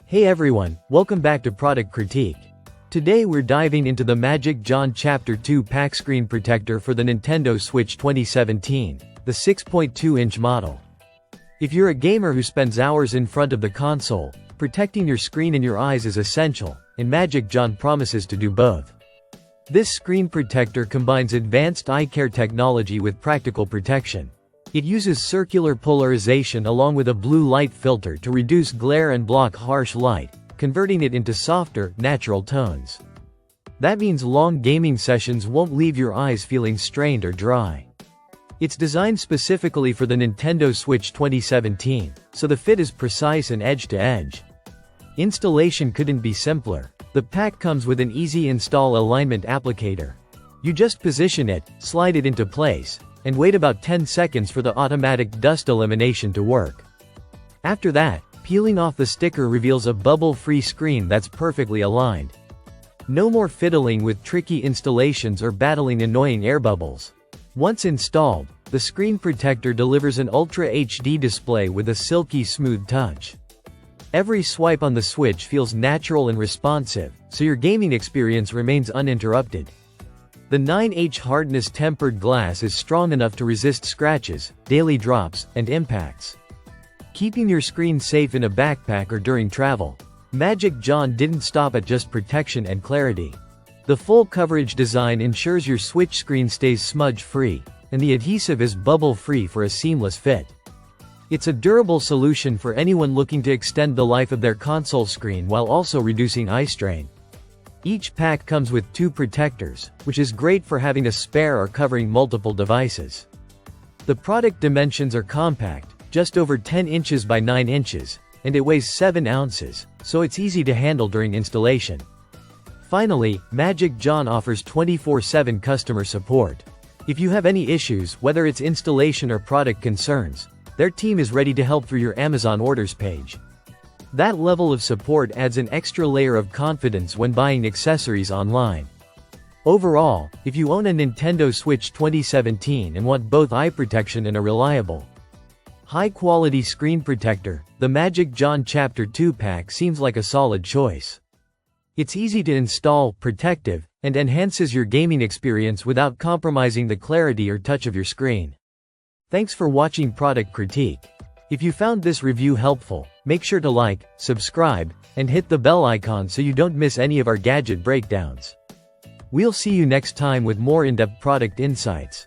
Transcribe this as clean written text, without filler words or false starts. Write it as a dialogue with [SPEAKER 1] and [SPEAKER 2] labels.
[SPEAKER 1] Hey everyone, welcome back to Product Critique. Today we're diving into the Magic John Chapter 2 Pack Screen Protector for the Nintendo Switch 2017, the 6.2-inch model. If you're a gamer who spends hours in front of the console, protecting your screen and your eyes is essential, and Magic John promises to do both. This screen protector combines advanced eye care technology with practical protection. It uses circular polarization along with a blue light filter to reduce glare and block harsh light, converting it into softer, natural tones. That means long gaming sessions won't leave your eyes feeling strained or dry. It's designed specifically for the Nintendo Switch 2017, so the fit is precise and edge-to-edge. Installation couldn't be simpler. The pack comes with an easy-install alignment applicator. You just position it, slide it into place, and wait about 10 seconds for the automatic dust elimination to work. After that, peeling off the sticker reveals a bubble-free screen that's perfectly aligned. No more fiddling with tricky installations or battling annoying air bubbles. Once installed, the screen protector delivers an Ultra HD display with a silky smooth touch. Every swipe on the Switch feels natural and responsive, so your gaming experience remains uninterrupted. The 9H hardness tempered glass is strong enough to resist scratches, daily drops, and impacts. Keeping your screen safe in a backpack or during travel. Magic John didn't stop at just protection and clarity. The full coverage design ensures your Switch screen stays smudge-free, and the adhesive is bubble-free for a seamless fit. It's a durable solution for anyone looking to extend the life of their console screen while also reducing eye strain. Each pack comes with 2 protectors, which is great for having a spare or covering multiple devices. The product dimensions are compact, just over 10 inches by 9 inches, and it weighs 7 ounces, so it's easy to handle during installation. Finally, Magic John offers 24/7 customer support. If you have any issues, whether it's installation or product concerns, their team is ready to help through your Amazon orders page. That level of support adds an extra layer of confidence when buying accessories online. Overall, if you own a Nintendo Switch 2017 and want both eye protection and a reliable, high-quality screen protector, the Magic John Chapter 2 pack seems like a solid choice. It's easy to install, protective, and enhances your gaming experience without compromising the clarity or touch of your screen. Thanks for watching Product Critique. If you found this review helpful, make sure to like, subscribe, and hit the bell icon so you don't miss any of our gadget breakdowns. We'll see you next time with more in-depth product insights.